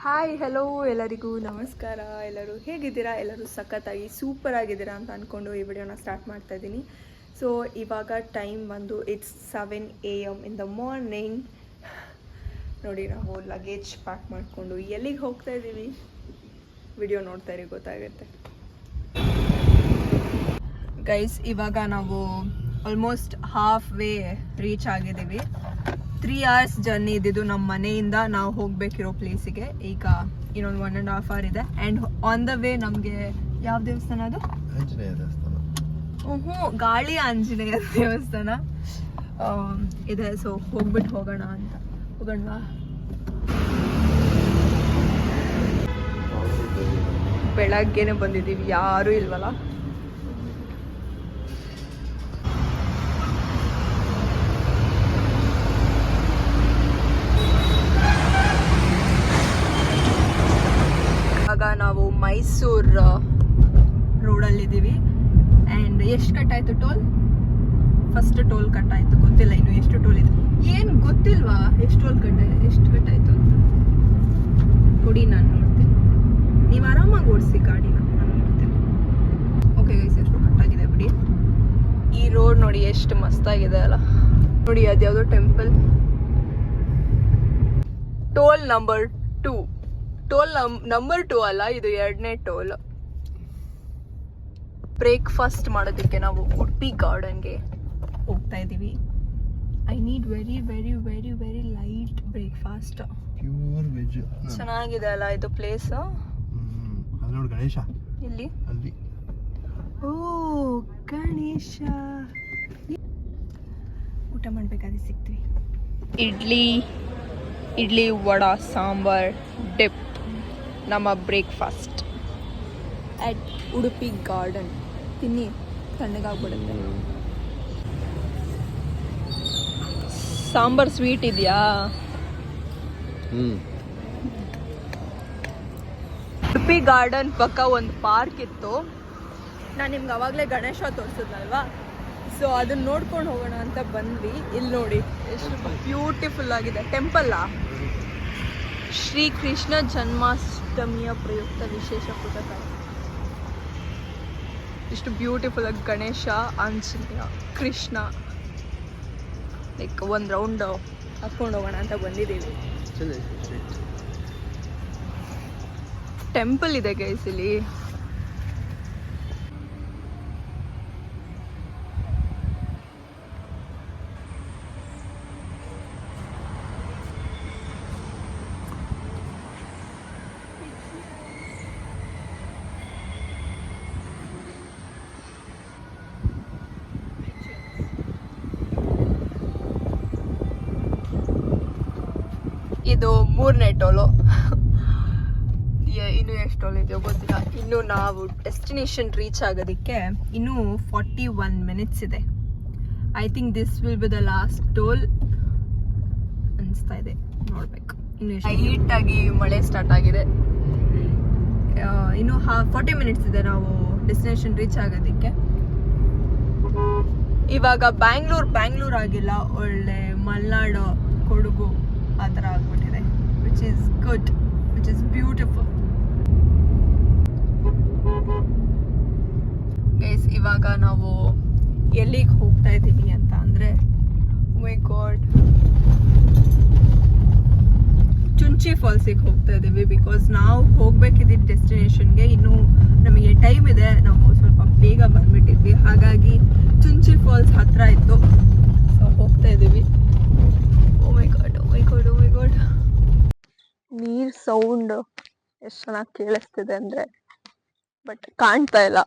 Hi hello ಎಲ್ಲರಿಗೂ ನಮಸ್ಕಾರ. ಎಲ್ಲರೂ ಹೇಗಿದ್ದೀರಾ? ಎಲ್ಲರೂ ಸಖತ್ತಾಗಿ ಸೂಪರ್ ಆಗಿದ್ದೀರಾ ಅಂತ ಅಂದ್ಕೊಂಡು ಈ ವಿಡಿಯೋನ ಸ್ಟಾರ್ಟ್ ಮಾಡ್ತಾ ಇದ್ದೀನಿ. ಸೊ ಇವಾಗ ಟೈಮ್ ಬಂದು it's 7 AM in the morning. ನೋಡಿ, ನಾವು ಲಗೇಜ್ ಪ್ಯಾಕ್ ಮಾಡಿಕೊಂಡು ಎಲ್ಲಿಗೆ ಹೋಗ್ತಾ ಇದ್ದೀವಿ ವಿಡಿಯೋ ನೋಡ್ತಾ ಇರಿ, ಗೊತ್ತಾಗುತ್ತೆ. ಗೈಸ್, ಇವಾಗ ನಾವು ಆಲ್ಮೋಸ್ಟ್ ಹಾಫ್ ವೇ ರೀಚ್ ಆಗಿದ್ದೀವಿ. 3 hours ಜರ್ನಿ ಇದ್ದಿದ್ದು ನಮ್ಮ ಮನೆಯಿಂದ ನಾವು ಹೋಗಬೇಕಿರೋ ಪ್ಲೇಸಿಗೆ. ಈಗ ಇನ್ನೊಂದು 1.5 hour ಇದೆ. ಆ್ಯಂಡ್ ಆನ್ ದ ವೇ ನಮಗೆ ಯಾವ ದೇವಸ್ಥಾನ ಅದು? ಆಂಜನೇಯ ದೇವಸ್ಥಾನ. ಗಾಳಿ ಆಂಜನೇಯ ದೇವಸ್ಥಾನ ಇದೆ. ಸೊ ಹೋಗ್ಬಿಟ್ಟು ಹೋಗೋಣ ಅಂತ. ಹೋಗೋಣವಾ? ಬೆಳಗ್ಗೆನೆ ಬಂದಿದ್ದೀವಿ, ಯಾರೂ ಇಲ್ವಲ್ಲ. ಇವಾಗ ನಾವು ಮೈಸೂರು ರೋಡಲ್ಲಿದ್ದೀವಿ. ಆ್ಯಂಡ್ ಎಷ್ಟು ಕಟ್ಟಾಯಿತು ಟೋಲ್? ಫಸ್ಟ್ ಟೋಲ್ ಕಟ್ಟಾಯಿತು, ಗೊತ್ತಿಲ್ಲ ಇನ್ನು ಎಷ್ಟು ಟೋಲ್ ಇದೆ. ಏನು ಗೊತ್ತಿಲ್ವಾ ಎಷ್ಟು ಕಟ್ಟಾಯಿತು ಅಂತ? ಕೊಡಿ, ನಾನು ನೋಡ್ತೀನಿ. ನೀವು ಆರಾಮಾಗಿ ಓಡಿಸಿ ಗಾಡಿನ, ನಾನು ನೋಡ್ತೀನಿ. ಓಕೆ ಗೈಸ್, ಎಷ್ಟು ಕಟ್ಟಾಗಿದೆ ಬಿಡಿ. ಈ ರೋಡ್ ನೋಡಿ ಎಷ್ಟು ಮಸ್ತಾಗಿದೆ ಅಲ್ಲ. ನೋಡಿ, ಅದ್ಯಾವುದೋ temple. Toll number 2. Toll number 2 ಅಲ್ಲ, ಇದು 2ನೇ ಟೋಲ್. ಬ್ರೇಕ್ಫಾಸ್ಟ್ ಮಾಡೋದಕ್ಕೆ ನಾವು ಉಡುಪಿ ಗಾರ್ಡನ್ಗೆ ಹೋಗ್ತಾ ಇದ್ದೀವಿ. I need very very very very light breakfast. Pure veg. ಚೆನ್ನಾಗಿದೆ ಅಲ್ಲ ಇದು ಪ್ಲೇಸ್. ಅಲ್ಲಿ ನೋಡಿ ಗಣೇಶ, ಇಲ್ಲಿ ಅಲ್ಲಿ. ಓ ಗಣೇಶ. ಊಟ ಮಾಡ್ಬೇಕಾದ್ರೆ ಸಿಗ್ತೀವಿ. ಇಡ್ಲಿ ವಡಾ ಸಾಂಬಾರ್ ಡಿಪ್ ನಮ್ಮ ಬ್ರೇಕ್ಫಾಸ್ಟ್ ಅಟ್ ಉಡುಪಿ ಗಾರ್ಡನ್. ತಿನ್ನಿ, ತಣ್ಣಗಾಗ್ಬಿಡುತ್ತೆ. ಸಾಂಬಾರ್ ಸ್ವೀಟ್ ಇದೆಯಾ? ಉಡುಪಿ ಗಾರ್ಡನ್ ಪಕ್ಕ ಒಂದು ಪಾರ್ಕ್ ಇತ್ತು. ನಾನು ನಿಮ್ಗೆ ಅವಾಗಲೇ ಗಣೇಶ ತೋರಿಸಿದ್ನಲ್ವಾ, ಸೊ ಅದನ್ನ ನೋಡ್ಕೊಂಡು ಹೋಗೋಣ ಅಂತ ಬಂದ್ವಿ. ಇಲ್ಲಿ ನೋಡಿ ಎಷ್ಟು ಬ್ಯೂಟಿಫುಲ್ ಆಗಿದೆ. ಟೆಂಪಲ್ಲಾ? ಶ್ರೀ ಕೃಷ್ಣ ಜನ್ಮಾಷ್ಟಮಿಯ ಪ್ರಯುಕ್ತ ವಿಶೇಷ ಪೂಜಾ. ಇಷ್ಟು ಬ್ಯೂಟಿಫುಲ್ ಆಗಿ ಗಣೇಶ, ಆಂಜನೇಯ, ಕೃಷ್ಣ. ಲೈಕ್ ಒಂದು ರೌಂಡ್ ಹಾಕ್ಕೊಂಡು ಹೋಗೋಣ ಅಂತ ಬಂದಿದ್ದೀವಿ. ಟೆಂಪಲ್ ಇದೆ ಗೈಸ್ ಇಲ್ಲಿ. ಇದು 3ನೇ ಟೋಲು. ಇನ್ನು ಎಷ್ಟು ಟೋಲ್ ಇದೆಯೋ ಗೊತ್ತಿಲ್ಲ. ಇನ್ನು ನಾವು ಡೆಸ್ಟಿನೇಷನ್ ರೀಚ್ ಆಗೋದಕ್ಕೆ ಇನ್ನೂ 41 minutes ಇದೆ. I think this will be the last toll ಅನಿಸ್ತಾ ಇದೆ. ನೋಡ್ಬೇಕು. ಇನ್ನು ಲೈಟಾಗಿ ಮಳೆ ಸ್ಟಾರ್ಟ್ ಆಗಿದೆ. ಇನ್ನು 40 minutes ಇದೆ ನಾವು ಡೆಸ್ಟಿನೇಷನ್ ರೀಚ್ ಆಗೋದಕ್ಕೆ. ಇವಾಗ ಬ್ಯಾಂಗ್ಳೂರ್ ಆಗಿಲ್ಲ, ಒಳ್ಳೆ ಮಲೆನಾಡು, ಕೊಡಗು ಆ ಥರ ಆಗ್ಬಿಟ್ಟಿದೆ. Which is good, which is beautiful. Guys, ಇವಾಗ ನಾವು ಎಲ್ಲಿಗೆ ಹೋಗ್ತಾ ಇದ್ದೀವಿ ಅಂತ ಅಂದರೆ, ಮೈ ಗಾಡ್, ಚುಂಚಿ ಫಾಲ್ಸಿಗೆ ಹೋಗ್ತಾ ಇದ್ದೀವಿ. ಬಿಕಾಸ್ ನಾವು ಹೋಗ್ಬೇಕಿದ್ದ ಡೆಸ್ಟಿನೇಷನ್ಗೆ ಇನ್ನೂ ನಮಗೆ ಟೈಮ್ ಇದೆ. ನಾವು ಸ್ವಲ್ಪ ಬೇಗ ಬಂದ್ಬಿಟ್ಟಿದ್ವಿ, ಹಾಗಾಗಿ ಚುಂಚಿ ಫಾಲ್ಸ್ ಹತ್ರ ಇತ್ತು. ಸೊ ಹೋಗ್ತಾ ಇದ್ದೀವಿ. ಓ ಮೈ ಗಾಡ್, ಓ ಮೈ ಗಾಡ್, ಓ ಮೈ ಗಾಡ್. ನೀರ್ ಸೌಂಡ್ ಎಷ್ಟು ಚೆನ್ನಾಗಿ ಕೇಳಿಸ್ತಿದೆ ಅಂದರೆ, ಬಟ್ ಕಾಣ್ತಾ ಇಲ್ಲ,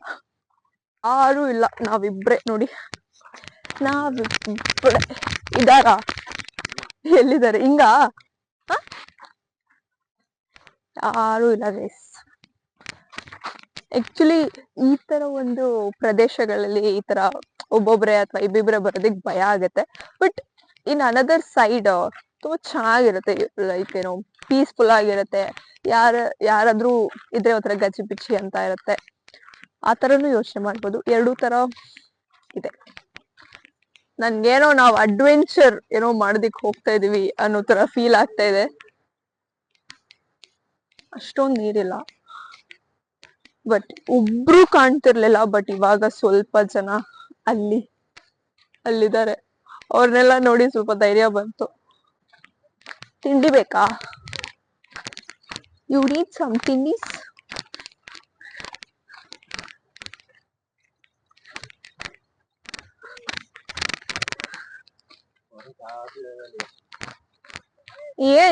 ಯಾರೂ ಇಲ್ಲ. ನಾವಿಬ್ರೆ ನೋಡಿ, ನಾವಿಬ್ರೆ ಇದಾರ. ಎಲ್ಲಿದ್ದಾರೆ? ಹಿಂಗ ಯಾರೂ ಇಲ್ಲ ಗೈಸ್. ಆಕ್ಚುಲಿ ಈ ತರ ಒಂದು ಪ್ರದೇಶಗಳಲ್ಲಿ ಈ ತರ ಒಬ್ಬೊಬ್ರೆ ಅಥವಾ ಇಬ್ಬಿಬ್ರೆ ಬರೋದಕ್ಕೆ ಭಯ ಆಗತ್ತೆ. ಬಟ್ ಇನ್ ಅನದರ್ ಸೈಡ್ ತುಂಬಾ ಚೆನ್ನಾಗಿರುತ್ತೆ. ಲೈಕ್ ಏನೋ ಪೀಸ್ಫುಲ್ ಆಗಿರುತ್ತೆ. ಯಾರಾದ್ರೂ ಇದ್ರೆ ಒಂಥರ ಗಜಿ ಬಿಚ್ಚಿ ಅಂತ ಇರುತ್ತೆ. ಆ ತರನು ಯೋಚನೆ ಮಾಡ್ಬೋದು. 2 ತರ ಇದೆ. ನನ್ಗೇನೋ ನಾವು ಅಡ್ವೆಂಚರ್ ಏನೋ ಮಾಡೋದಿಕ್ ಹೋಗ್ತಾ ಇದೀವಿ ಅನ್ನೋ ತರ ಫೀಲ್ ಆಗ್ತಾ ಇದೆ. ಅಷ್ಟೊಂದು ನೀರಿಲ್ಲ, ಬಟ್ ಒಬ್ರು ಕಾಣ್ತಿರ್ಲಿಲ್ಲ. ಬಟ್ ಇವಾಗ ಸ್ವಲ್ಪ ಜನ ಅಲ್ಲಿದ್ದಾರೆ. ಅವ್ರನ್ನೆಲ್ಲ ನೋಡಿ ಸ್ವಲ್ಪ ಧೈರ್ಯ ಬಂತು. ತಿಂಡಿ ಬೇಕಾ? ಯು ನೀಡ್ ಸಮ್ ತಿಂಡೀಸ್?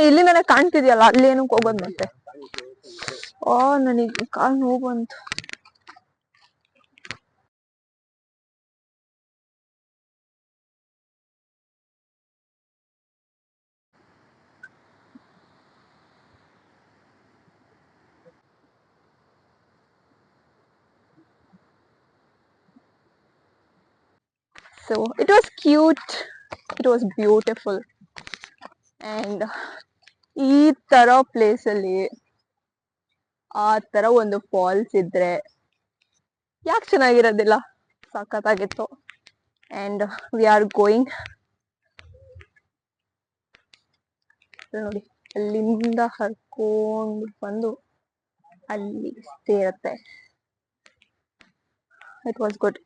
ಇಲ್ಲಿ ನನಗೆ ಕಾಣ್ತಿದ್ಯಲ್ಲ, ಅಲ್ಲಿ ಏನಕ್ಕೆ ಹೋಗೋದ್ ಮತ್ತೆ? ನನಗೆ ಕಾಲ್ ನೋವು ಬಂತು. So it was cute, it was beautiful, and ಈ ತರ ಪ್ಲೇಸ್ ಅಲ್ಲಿ ಆ ತರ ಒಂದು ಫಾಲ್ಸ್ ಇದ್ರೆ ಯಾಕೆ ಚೆನ್ನಾಗಿರೋದಿಲ್ಲ? ಸಖತ್ತಾಗಿತ್ತು. And we are going. ನೋಡಿ, ಅಲ್ಲಿಂದ ಹರ್ಕೊಂಡು ಬಂದು ಅಲ್ಲಿ ಸೇರತ್ತೆ. It was good.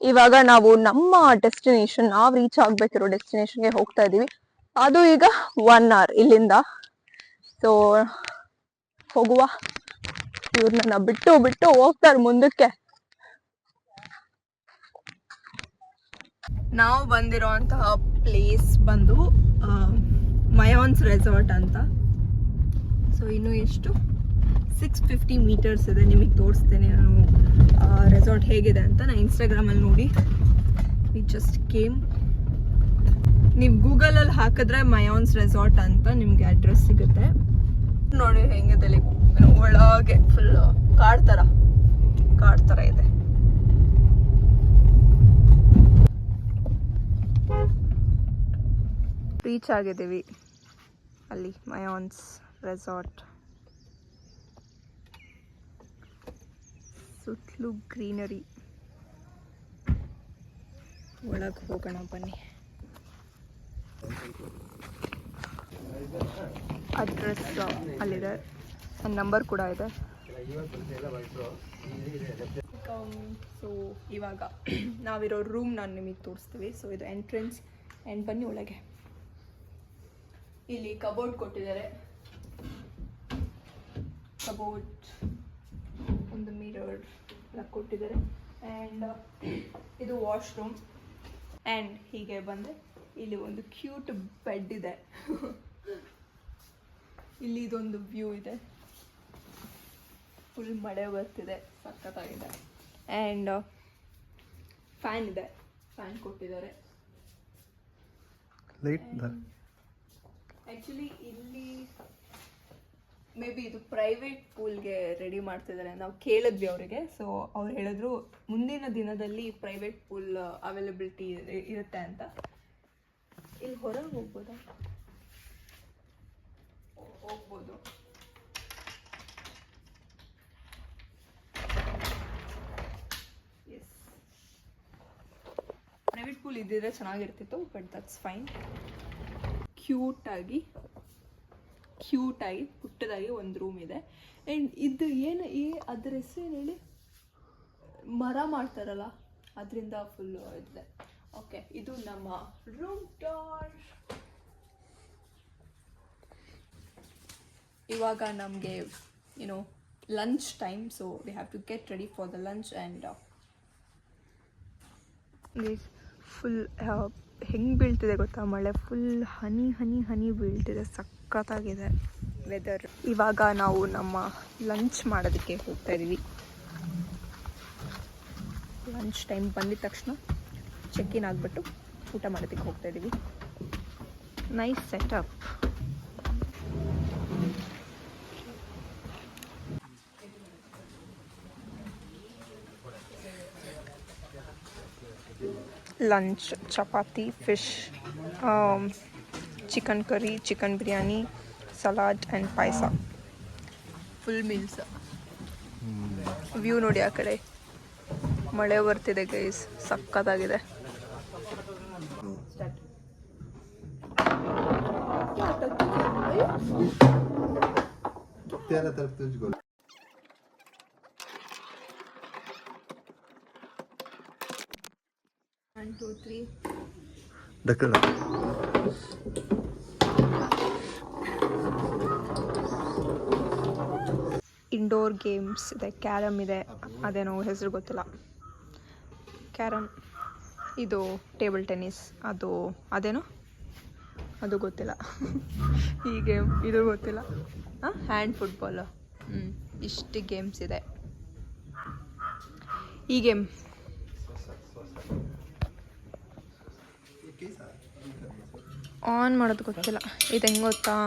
ಇವಾಗ ನಾವು ನಮ್ಮ ಡೆಸ್ಟಿನೇಷನ್, ನಾವು ರೀಚ್ ಆಗ್ಬೇಕಿರೋ ಡೆಸ್ಟಿನೇಷನ್ಗೆ ಹೋಗ್ತಾ ಇದೀವಿ. ಅದು ಈಗ 1 hour ಇಲ್ಲಿಂದ. ಸೊ ಹೋಗುವ. ಇವ್ರನ್ನ ಬಿಟ್ಟು ಹೋಗ್ತಾರೆ ಮುಂದಕ್ಕೆ. ನಾವು ಬಂದಿರೋಂತಹ ಪ್ಲೇಸ್ ಬಂದು ಮಯಾನ್ಸ್ ರೆಸಾರ್ಟ್ ಅಂತ. ಸೊ ಇನ್ನು ಎಷ್ಟು 650 ಮೀಟರ್ಸ್ ಇದೆ. ನಿಮಗೆ ತೋರಿಸ್ತೇನೆ ನಾನು ರೆಸಾರ್ಟ್ ಹೇಗಿದೆ ಅಂತ. ನಾನು ಇನ್ಸ್ಟಾಗ್ರಾಮಲ್ಲಿ ನೋಡಿ, ವಿ ಜಸ್ಟ್ ಕೇಮ್. ನೀವು ಗೂಗಲಲ್ಲಿ ಹಾಕಿದ್ರೆ ಮಯಾನ್ಸ್ ರೆಸಾರ್ಟ್ ಅಂತ ನಿಮಗೆ ಅಡ್ರೆಸ್ ಸಿಗುತ್ತೆ. ನೋಡಿ ಹೆಂಗಿದೆ, ಒಳಗೆ ಫುಲ್ ಕಾಡ್ ಥರ ಇದೆ. ರೀಚ್ ಆಗಿದ್ದೀವಿ ಅಲ್ಲಿ, ಮಯಾನ್ಸ್ ರೆಸಾರ್ಟ್. ಸುತ್ತಲೂ ಗ್ರೀನರಿ. ಒಳಗೆ ಹೋಗೋಣ ಬನ್ನಿ. ಅಡ್ರೆಸ್ ಅಲ್ಲಿದೆ, ನನ್ನ ನಂಬರ್ ಕೂಡ ಇದೆ. ಸೊ ಇವಾಗ ನಾವಿರೋ ರೂಮ್ ನಾನು ನಿಮಗೆ ತೋರಿಸ್ತೀವಿ. ಸೊ ಇದು ಎಂಟ್ರೆನ್ಸ್. ಆ್ಯಂಡ್ ಬನ್ನಿ ಒಳಗೆ. ಇಲ್ಲಿ ಕಬೋರ್ಡ್ ಕೊಟ್ಟಿದ್ದಾರೆ. ಕಬೋರ್ಡ್, ಒಂದು ಮಿರರ್ ಎಲ್ಲ ಕೊಟ್ಟಿದ್ದಾರೆ. ಆ್ಯಂಡ್ ಇದು ವಾಶ್ರೂಮ್. ಆ್ಯಂಡ್ ಹೀಗೆ ಬಂದರೆ ಇಲ್ಲಿ ಒಂದು ಕ್ಯೂಟ್ ಬೆಡ್ ಇದೆ. ಇಲ್ಲಿ ಇದೊಂದು ವ್ಯೂ ಇದೆ. ಫುಲ್ ಮಳೆ ಬರ್ತಿದೆ, ಸಖತ್ತಾಗಿದೆ. ಆ್ಯಂಡ್ ಫ್ಯಾನ್ ಇದೆ, ಫ್ಯಾನ್ ಕೊಟ್ಟಿದ್ದಾರೆ. ಆ್ಯಕ್ಚುಲಿ ಇಲ್ಲಿ ಮೇ ಬಿ ಇದು ಪ್ರೈವೇಟ್ ಪೂಲ್ಗೆ ರೆಡಿ ಮಾಡ್ತಿದ್ದಾರೆ. ನಾವು ಕೇಳಿದ್ವಿ ಅವರಿಗೆ. ಸೊ ಅವ್ರು ಹೇಳಿದ್ರು ಮುಂದಿನ ದಿನದಲ್ಲಿ ಪ್ರೈವೇಟ್ ಪೂಲ್ ಅವೈಲಬಿಲಿಟಿ ಇರುತ್ತೆ ಅಂತ. ಇಲ್ಲಿ ಹೊರಗೆ ಹೋಗ್ಬೋದು. ಎಸ್, ಪ್ರೈವೇಟ್ ಪೂಲ್ ಇದ್ದಿದ್ರೆ ಚೆನ್ನಾಗಿರ್ತಿತ್ತು, ಬಟ್ ದಟ್ಸ್ ಫೈನ್. ಕ್ಯೂಟಾಗಿ ಪುಟ್ಟದಾಗಿ ಒಂದು ರೂಮ್ ಇದೆ. ಆ್ಯಂಡ್ ಇದು ಏನು ಅದ್ರ ಹೆಸರೇನು ಹೇಳಿ? ಮರ ಮಾಡ್ತಾರಲ್ಲ, ಅದರಿಂದ ಫುಲ್ಲು ಇದೆ. ಓಕೆ, ಇದು ನಮ್ಮ ರೂಮ್ ಟೂರ್. ಇವಾಗ ನಮಗೆ lunch time. So we have to get ready for the lunch. And full ಹೆಂಗೆ ಬೀಳ್ತಿದೆ ಗೊತ್ತಾ ಮಳೆ? ಫುಲ್ ಹನಿ ಬೀಳ್ತಿದೆ. ಸಖತ್ತಾಗಿದೆ ವೆದರ್. ಇವಾಗ ನಾವು ನಮ್ಮ ಲಂಚ್ ಮಾಡೋದಕ್ಕೆ ಹೋಗ್ತಾ ಇದ್ದೀವಿ. ಲಂಚ್ ಟೈಮ್ ಬಂದಿದ ತಕ್ಷಣ ಚೆಕ್ ಇನ್ ಆಗಿಬಿಟ್ಟು ಊಟ ಮಾಡೋದಕ್ಕೆ ಹೋಗ್ತಾ ಇದ್ದೀವಿ. Nice setup. Lunch chapati, fish, chicken curry, chicken biryani, salad and payasa. Full meals. View ನೋಡಿ ಆ ಕಡೆ, ಮಳೆ ಬರ್ತಿದೆ ಗೈಸ್, ಸಕ್ಕತ್ತಾಗಿದೆ. तेरा तरफ तुझको 1 2 3 ढकल ಇಂಡೋರ್ ಗೇಮ್ಸ್ ಇದೆ, ಕ್ಯಾರಮ್ ಇದೆ, ಅದೇನೋ ಹೆಸರು ಗೊತ್ತಿಲ್ಲ. ಕ್ಯಾರಮ್, ಇದು ಟೇಬಲ್ ಟೆನ್ನಿಸ್, ಅದೇನೋ ಅದು ಗೊತ್ತಿಲ್ಲ. ಈ ಗೇಮ್ ಇದು ಗೊತ್ತಿಲ್ಲ. ಹ್ಯಾಂಡ್ ಫುಟ್ಬಾಲು, ಇಷ್ಟು ಗೇಮ್ಸ್ ಇದೆ. ಈ ಗೇಮ್ ಆನ್ ಮಾಡೋದು ಗೊತ್ತಿಲ್ಲ. ಇದು ಹೆಂಗೆ ಗೊತ್ತಾ,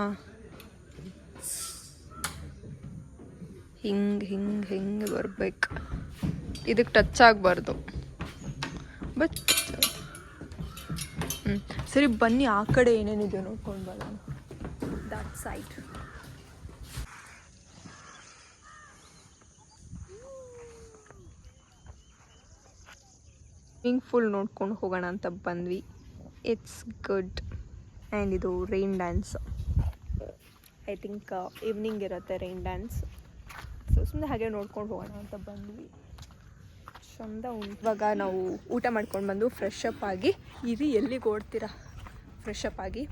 ಹಿಂಗೆ ಬರ್ಬೇಕು, ಇದಕ್ಕೆ ಟಚ್ ಆಗಬಾರ್ದು. ಬಟ್ ಸರಿ, ಬನ್ನಿ ಆ ಕಡೆ ಏನೇನಿದೆ ನೋಡ್ಕೊಂಡು ಬರೋಣ. ದಟ್ ಸೈಡ್ ಸ್ವಿಮ್ಮಿಂಗ್ ಫೂಲ್ ನೋಡ್ಕೊಂಡು ಹೋಗೋಣ ಅಂತ ಬಂದ್ವಿ. It's good. ಆ್ಯಂಡ್ ಇದು rain dance, I think evening ಇರುತ್ತೆ ರೈನ್ ಡ್ಯಾನ್ಸ್. ಸೊ ಸುಮ್ಮನೆ ಹಾಗೆ ನೋಡ್ಕೊಂಡು ಹೋಗೋಣ ಅಂತ ಬಂದ್ವಿ. ಚಂದ ಉಂಟು. ಇವಾಗ ನಾವು ಊಟ ಮಾಡ್ಕೊಂಡು ಬಂದು ಫ್ರೆಶ್ ಅಪ್ ಆಗಿ, ಎಲ್ಲಿಗೆ ಓಡ್ತೀರಾ, ಫ್ರೆಶ್ ಅಪ್ ಆಗಿ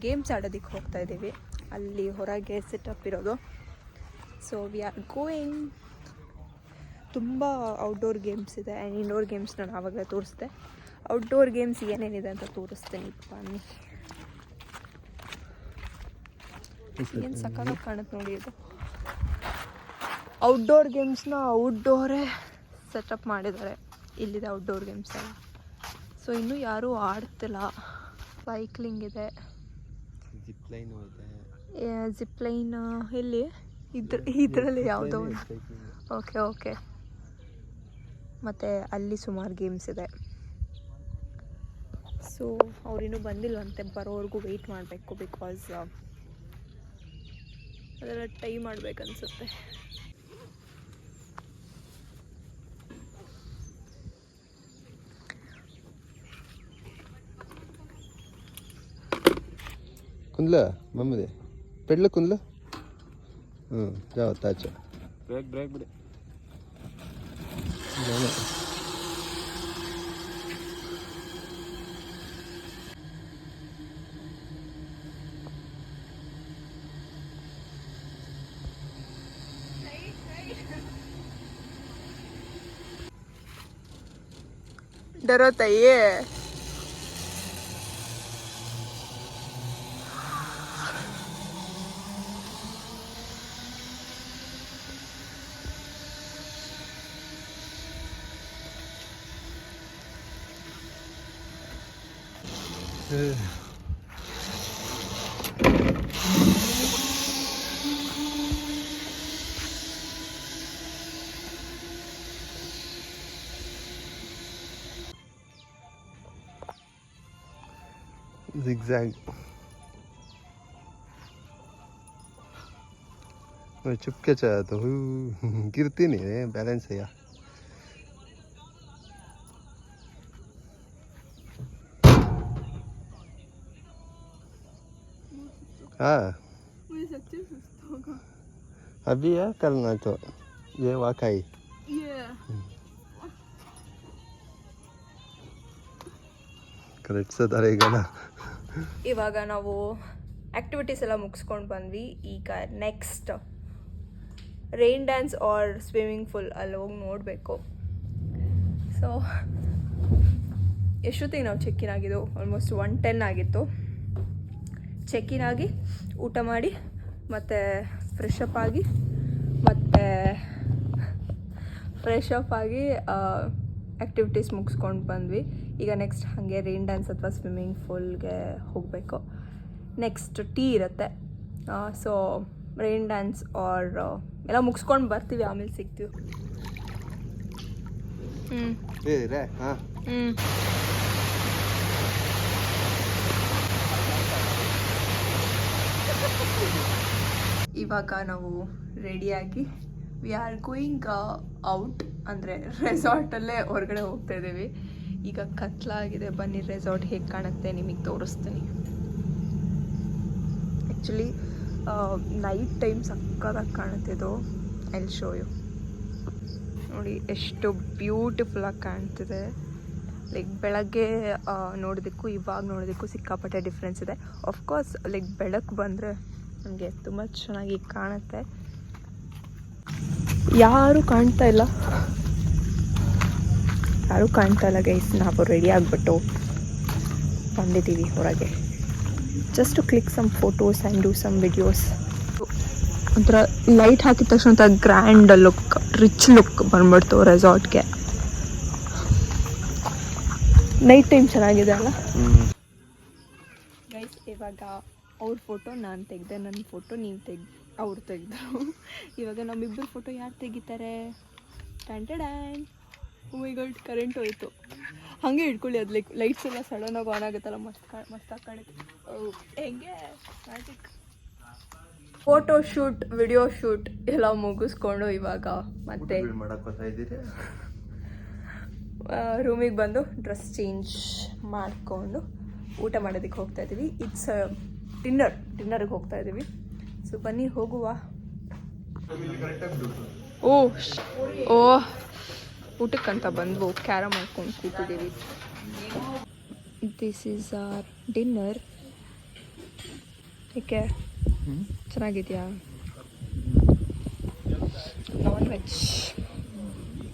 ಗೇಮ್ಸ್ ಆಡೋದಕ್ಕೆ ಹೋಗ್ತಾ ಇದ್ದೀವಿ. ಅಲ್ಲಿ ಹೊರಗೆ ಸೆಟಪ್ ಇರೋದು. So we are going. ತುಂಬ ಔಟ್ಡೋರ್ ಗೇಮ್ಸ್ ಇದೆ ಆ್ಯಂಡ್ ಇಂಡೋರ್ ಗೇಮ್ಸ್ ನಾನು ಆವಾಗಲೇ ತೋರಿಸ್ದೆ. ಔಟ್ಡೋರ್ ಗೇಮ್ಸ್ ಏನೇನಿದೆ ಅಂತ ತೋರಿಸ್ತೀನಿ ಬನ್ನಿ. ಏನು ಸಕ್ಕತ್ತಾಗಿ ಕಾಣುತ್ತೆ ನೋಡಿ ಇದು. ಔಟ್ಡೋರ್ ಗೇಮ್ಸ್ನ ಔಟ್ಡೋರೇ ಸೆಟಪ್ ಮಾಡಿದ್ದಾರೆ. ಇಲ್ಲಿದೆ ಔಟ್ಡೋರ್ ಗೇಮ್ಸ್ ಎಲ್ಲ. ಸೊ ಇನ್ನೂ ಯಾರೂ ಆಡ್ತಿಲ್ಲ. ಸೈಕ್ಲಿಂಗ್ ಇದೆ, ಜಿಪ್ ಲೈನ್ ಎಲ್ಲಿ ಇದರಲ್ಲಿ ಯಾವುದೋ ಓಕೆ. ಮತ್ತು ಅಲ್ಲಿ ಸುಮಾರು ಗೇಮ್ಸ್ ಇದೆ. ಸೊ ಅವರಿನ್ನೂ ಬಂದಿಲ್ವಂತೆ, ಬರೋವರೆಗೂ ವೆಯ್ಟ್ ಮಾಡಬೇಕು. ಬಿಕಾಸ್ ಅದೆಲ್ಲ ಟೈಮ್ ಮಾಡಬೇಕನ್ಸುತ್ತೆ. कुंदला मम्मी दे पेडला कुंदला जाओ ताचा ब्रेक बिड़े डरो तैये zigzag मैं चुपके चाहे तो गिरती नहीं है, बैलेंस है यार. हाँ मुझे सच्ची सुस्त होगा अभी है, कल ना तो ये वाकई ಕರೆಕ್ಟ್ ಸದರೇಗನ. ಇವಾಗ ನಾವು ಆ್ಯಕ್ಟಿವಿಟೀಸ್ ಎಲ್ಲ ಮುಗಿಸ್ಕೊಂಡು ಬಂದ್ವಿ. ಈಗ next rain dance or swimming pool ಅಲ್ಲಿ ಹೋಗಿ ನೋಡಬೇಕು. ಸೊ ಎಷ್ಟೊತ್ತಿಗೆ ನಾವು ಚೆಕ್ಕಿನ್ ಆಗಿದ್ದು, ಆಲ್ಮೋಸ್ಟ್ 1:10 ಆಗಿತ್ತು. ಚೆಕ್ಕಿನ್ ಆಗಿ ಊಟ ಮಾಡಿ ಮತ್ತು ಫ್ರೆಶ್ ಅಪ್ ಆಗಿ ಆ್ಯಕ್ಟಿವಿಟೀಸ್ ಮುಗಿಸ್ಕೊಂಡು ಬಂದ್ವಿ. ಈಗ ನೆಕ್ಸ್ಟ್ ಹಾಗೆ ರೈನ್ ಡ್ಯಾನ್ಸ್ ಅಥವಾ ಸ್ವಿಮ್ಮಿಂಗ್ ಫೂಲ್ಗೆ ಹೋಗಬೇಕು. ನೆಕ್ಸ್ಟ್ ಟೀ ಇರುತ್ತೆ. ಸೊ ರೈನ್ ಡ್ಯಾನ್ಸ್ ಆರ್ ಎಲ್ಲ ಮುಗಿಸ್ಕೊಂಡು ಬರ್ತೀವಿ, ಆಮೇಲೆ ಸಿಗ್ತೀವಿ. ಇವಾಗ ನಾವು ರೆಡಿಯಾಗಿ ವಿ ಆರ್ ಗೋಯಿಂಗ್ ಔಟ್, ಅಂದರೆ ರೆಸಾರ್ಟಲ್ಲೇ ಹೊರಗಡೆ ಹೋಗ್ತಾ ಇದ್ದೀವಿ. ಈಗ ಕತ್ಲಾಗಿದೆ, ಬನ್ನಿ ರೆಸಾರ್ಟ್ ಹೇಗೆ ಕಾಣುತ್ತೆ ನಿಮಗೆ ತೋರಿಸ್ತೀನಿ. ಆ್ಯಕ್ಚುಲಿ ನೈಟ್ ಟೈಮ್ ಸಕ್ಕತ್ತಾಗಿ ಕಾಣುತ್ತಿದ್ದು. I'll show you. ನೋಡಿ ಎಷ್ಟು ಬ್ಯೂಟಿಫುಲ್ಲಾಗಿ ಕಾಣ್ತಿದೆ. ಲೈಕ್ ಬೆಳಗ್ಗೆ ನೋಡೋದಕ್ಕೂ ಇವಾಗ ನೋಡೋದಕ್ಕೂ ಸಿಕ್ಕಾಪಟ್ಟೆ ಡಿಫ್ರೆನ್ಸ್ ಇದೆ. ಆಫ್ಕೋರ್ಸ್ ಲೈಕ್ ಬೆಳಕು ಬಂದರೆ ನಮಗೆ ತುಂಬ ಚೆನ್ನಾಗಿ ಕಾಣುತ್ತೆ. ಯಾರೂ ಕಾಣ್ತಾ ಇಲ್ಲ ಗೈಸ್. ನಾವು ರೆಡಿ ಆಗಿಬಿಟ್ಟು ಬಂದಿದ್ದೀವಿ ಹೊರಗೆ. Just to click some photos and do some videos. ಒಂಥರ ಲೈಟ್ ಹಾಕಿದ ತಕ್ಷಣ ಒಂಥರ ಗ್ರ್ಯಾಂಡ್ ಲುಕ್, ರಿಚ್ ಲುಕ್ ಬಂದ್ಬಿಡ್ತು ರೆಸಾರ್ಟ್ಗೆ. ನೈಟ್ ಟೈಮ್ ಚೆನ್ನಾಗಿದೆ ಅಲ್ಲ ಗೈಸ್. ಇವಾಗ ಅವ್ರ ಫೋಟೋ ನಾನು ತೆಗೆದೆ, ನನ್ನ ಫೋಟೋ ನೀವು ಅವ್ರು ತೆಗೆದ್ರು. ಇವಾಗ ನಮ್ಮಿಬ್ಬರು ಫೋಟೋ ಯಾರು ತೆಗಿತಾರೆ? ಟ್ಯಾಂಟೆಡ್ಯಾಂಡ್. ಓ ಮೈ ಗಾಡ್, ಕರೆಂಟ್ ಹೋಯಿತು. ಹಾಗೆ ಇಟ್ಕೊಳ್ಳಿ, ಅದು ಲೈಟ್ಸ್ ಎಲ್ಲ ಸಡನ್ನಾಗಿ ಆನ್ ಆಗುತ್ತಲ್ಲ, ಮಸ್ತಾಗಿ ಕಾಣುತ್ತೆ. ಹೆಂಗೆ magic. Photo shoot, video shoot ಎಲ್ಲ ಮುಗಿಸ್ಕೊಂಡು ಇವಾಗ ಮತ್ತೆ ರೂಮಿಗೆ ಬಂದು ಡ್ರೆಸ್ ಚೇಂಜ್ ಮಾಡಿಕೊಂಡು ಊಟ ಮಾಡೋದಕ್ಕೆ ಹೋಗ್ತಾ ಇದ್ದೀವಿ. ಇಟ್ಸ್ ಡಿನ್ನರ್ಗೆ ಹೋಗ್ತಾ ಇದ್ದೀವಿ. ಸೊ ಬನ್ನಿ ಹೋಗುವ. ಓ ಊಟಕ್ಕಂತ ಬಂದು ಕ್ಯಾರಮ್ ಮಾಡ್ಕೊಂಡು ಕೂತಿದ್ದೀವಿ. This is our dinner. ಏಕೆ ಚೆನ್ನಾಗಿದೆಯಾ? Non veg.